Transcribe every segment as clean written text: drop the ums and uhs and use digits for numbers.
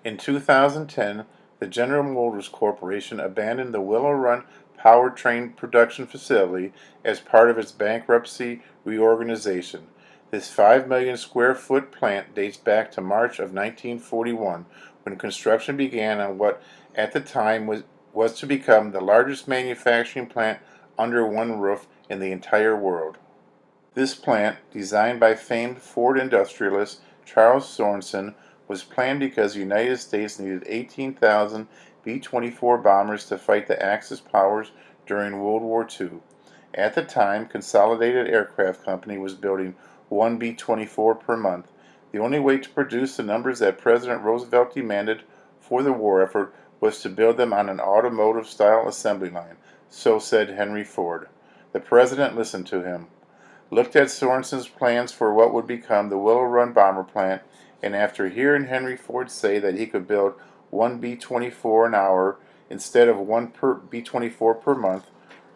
In 2010, the General Motors Corporation abandoned the Willow Run powertrain production facility as part of its bankruptcy reorganization. This 5 million square foot plant dates back to March of 1941, when construction began on what at the time was to become the largest manufacturing plant under one roof in the entire world. This plant, designed by famed Ford industrialist Charles Sorensen, was planned because the United States needed 18,000 B-24 bombers to fight the Axis powers during World War II. At the time, Consolidated Aircraft Company was building one B-24 per month. The only way to produce the numbers that President Roosevelt demanded for the war effort was to build them on an automotive-style assembly line, so said Henry Ford. The President listened to him, looked at Sorensen's plans for what would become the Willow Run bomber plant, and after hearing Henry Ford say that he could build one B-24 an hour instead of one per B-24 per month,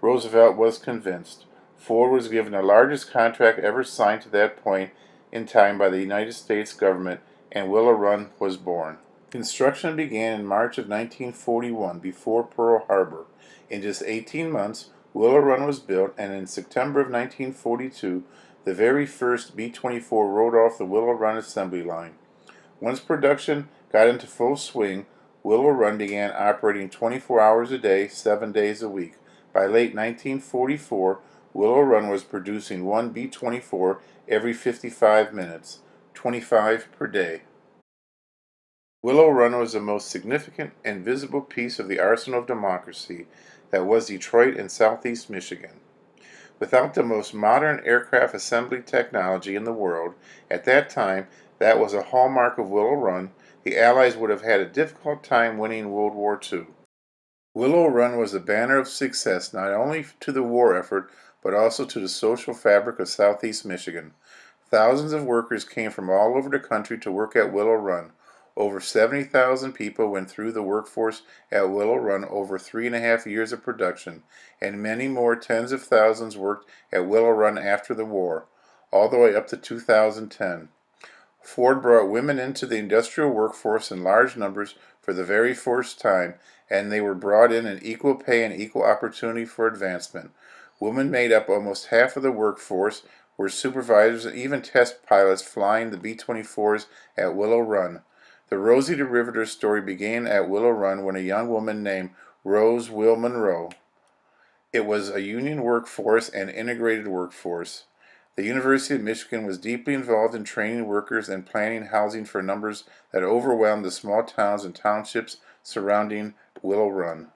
Roosevelt was convinced. Ford was given the largest contract ever signed to that point in time by the United States government, and Willow Run was born. Construction began in March of 1941, before Pearl Harbor. In just 18 months, Willow Run was built, and in September of 1942, the very first B-24 rode off the Willow Run assembly line. Once production got into full swing, Willow Run began operating 24 hours a day, 7 days a week. By late 1944, Willow Run was producing one B-24 every 55 minutes, 25 per day. Willow Run was the most significant and visible piece of the arsenal of democracy that was Detroit and Southeast Michigan. Without the most modern aircraft assembly technology in the world, at that time, that was a hallmark of Willow Run, the Allies would have had a difficult time winning World War II. Willow Run was a banner of success not only to the war effort, but also to the social fabric of Southeast Michigan. Thousands of workers came from all over the country to work at Willow Run. Over 70,000 people went through the workforce at Willow Run over 3.5 years of production, and many more tens of thousands worked at Willow Run after the war, all the way up to 2010. Ford brought women into the industrial workforce in large numbers for the very first time, and they were brought in equal pay and equal opportunity for advancement. Women made up almost half of the workforce, were supervisors and even test pilots flying the B-24s at Willow Run. The Rosie the Riveter story began at Willow Run when a young woman named Rose Will Monroe. It was a union workforce and integrated workforce. The University of Michigan was deeply involved in training workers and planning housing for numbers that overwhelmed the small towns and townships surrounding Willow Run.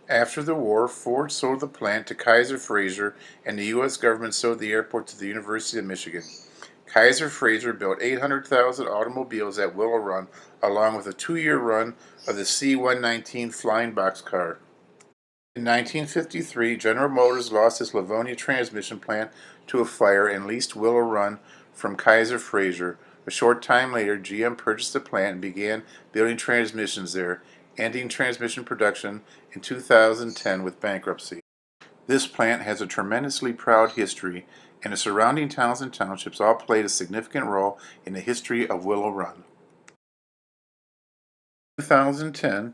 After the war, Ford sold the plant to Kaiser Frazer, and the U.S. government sold the airport to the University of Michigan. Kaiser Frazer built 800,000 automobiles at Willow Run, along with a 2-year run of the C-119 flying boxcar. In 1953, General Motors lost its Livonia transmission plant to a fire and leased Willow Run from Kaiser Frazer. A short time later, GM purchased the plant and began building transmissions there, ending transmission production in 2010 with bankruptcy. This plant has a tremendously proud history, and the surrounding towns and townships all played a significant role in the history of Willow Run. In 2010,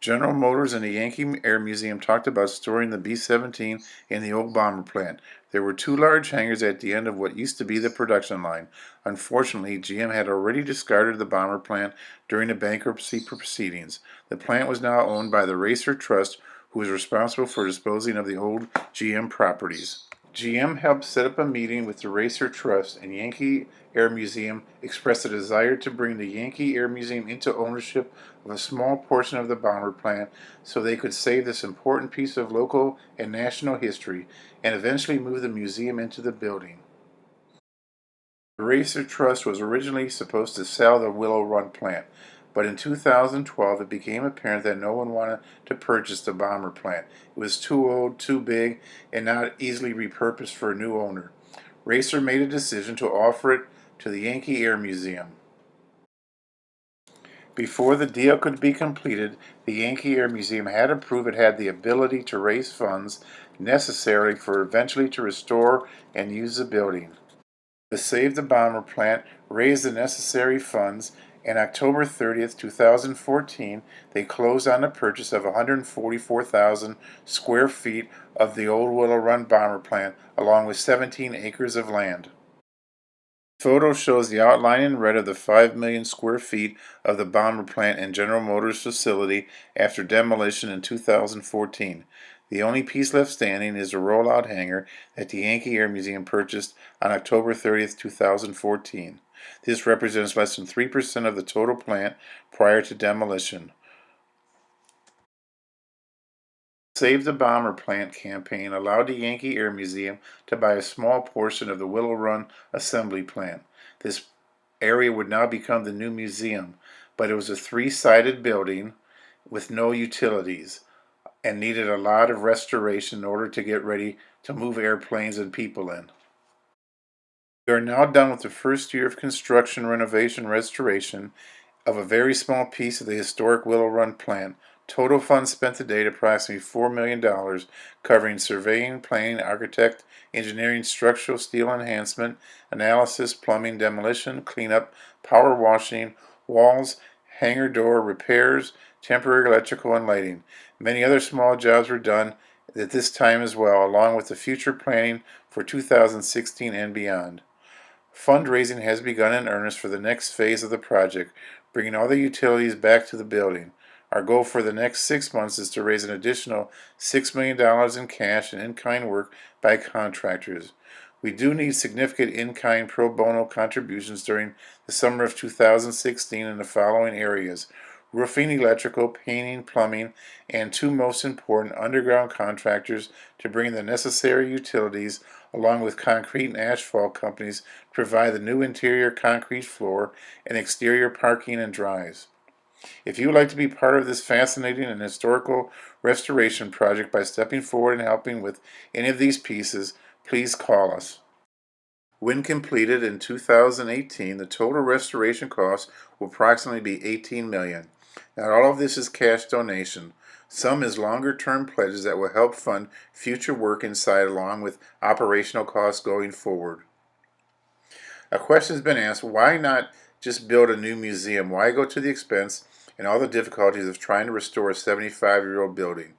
General Motors and the Yankee Air Museum talked about storing the B-17 in the old bomber plant. There were 2 large hangars at the end of what used to be the production line. Unfortunately, GM had already discarded the bomber plant during the bankruptcy proceedings. The plant was now owned by the Racer Trust, who was responsible for disposing of the old GM properties. GM helped set up a meeting with the Racer Trust, and Yankee Air Museum expressed a desire to bring the Yankee Air Museum into ownership of a small portion of the bomber plant so they could save this important piece of local and national history and eventually move the museum into the building. The Racer Trust was originally supposed to sell the Willow Run plant, but in 2012 it became apparent that no one wanted to purchase the bomber plant. It was too old, too big, and not easily repurposed for a new owner. Racer made a decision to offer it to the Yankee Air Museum. Before the deal could be completed, the Yankee Air Museum had to prove it had the ability to raise funds necessary for eventually to restore and use the building. To save the bomber plant, raise the necessary funds, and October 30th, 2014, they closed on the purchase of 144,000 square feet of the old Willow Run Bomber Plant, along with 17 acres of land. Photo shows the outline in red of the 5 million square feet of the Bomber Plant and General Motors facility after demolition in 2014. The only piece left standing is a rollout hangar that the Yankee Air Museum purchased on October 30th, 2014. This represents less than 3% of the total plant prior to demolition. Save the Bomber Plant campaign allowed the Yankee Air Museum to buy a small portion of the Willow Run assembly plant. This area would now become the new museum, but it was a three-sided building with no utilities and needed a lot of restoration in order to get ready to move airplanes and people in. We are now done with the first year of construction, renovation, restoration of a very small piece of the historic Willow Run plant. Total funds spent to date approximately $4 million, covering surveying, planning, architect, engineering, structural, steel enhancement, analysis, plumbing, demolition, cleanup, power washing, walls, hangar door repairs, temporary electrical and lighting. Many other small jobs were done at this time as well, along with the future planning for 2016 and beyond. Fundraising has begun in earnest for the next phase of the project, bringing all the utilities back to the building. Our goal for the next 6 months is to raise an additional $6 million in cash and in-kind work by contractors. We do need significant in-kind pro bono contributions during the summer of 2016 in the following areas: roofing, electrical, painting, plumbing, and two most important, underground contractors to bring the necessary utilities, along with concrete and asphalt companies to provide the new interior concrete floor and exterior parking and drives. If you would like to be part of this fascinating and historical restoration project by stepping forward and helping with any of these pieces, please call us. When completed in 2018, the total restoration cost will approximately be $18 million. Not all of this is cash donation. Some is longer-term pledges that will help fund future work inside along with operational costs going forward. A question has been asked, why not just build a new museum? Why go to the expense and all the difficulties of trying to restore a 75-year-old building?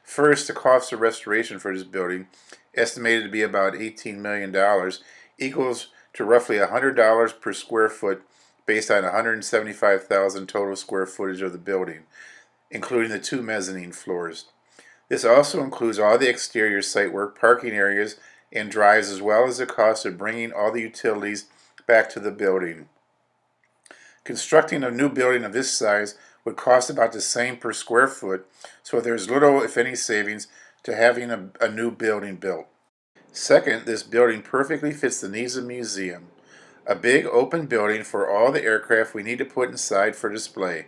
First, the cost of restoration for this building, estimated to be about $18 million, equals to roughly $100 per square foot based on 175,000 total square footage of the building, including the two mezzanine floors. This also includes all the exterior site work, parking areas, and drives, as well as the cost of bringing all the utilities back to the building. Constructing a new building of this size would cost about the same per square foot, so there's little, if any, savings to having a new building built. Second, this building perfectly fits the needs of the museum. A big open building for all the aircraft we need to put inside for display.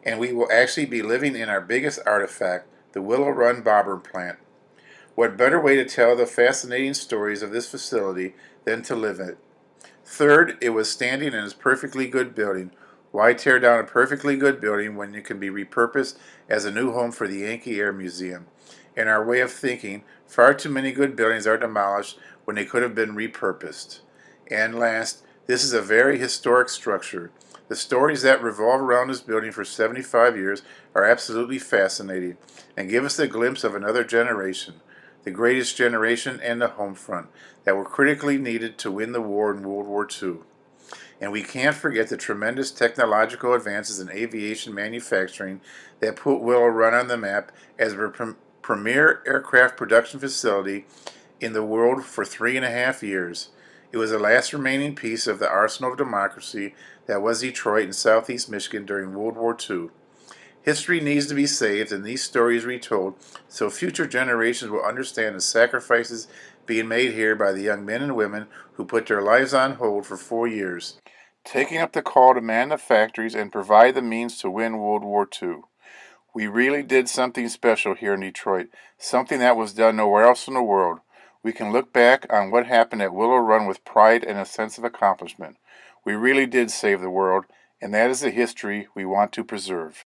And we will actually be living in our biggest artifact, the Willow Run Bomber Plant. What better way to tell the fascinating stories of this facility than to live in it? Third, it was standing in its perfectly good building. Why tear down a perfectly good building when it can be repurposed as a new home for the Yankee Air Museum? In our way of thinking, far too many good buildings are demolished when they could have been repurposed. And last, this is a very historic structure. The stories that revolve around this building for 75 years are absolutely fascinating and give us a glimpse of another generation, the greatest generation and the home front, that were critically needed to win the war in World War II. And we can't forget the tremendous technological advances in aviation manufacturing that put Willow Run on the map as a premier aircraft production facility in the world for 3.5 years. It was the last remaining piece of the arsenal of democracy that was Detroit and Southeast Michigan during World War II. History needs to be saved and these stories retold so future generations will understand the sacrifices being made here by the young men and women who put their lives on hold for 4 years, taking up the call to man the factories and provide the means to win World War II. We really did something special here in Detroit, something that was done nowhere else in the world. We can look back on what happened at Willow Run with pride and a sense of accomplishment. We really did save the world, and that is the history we want to preserve.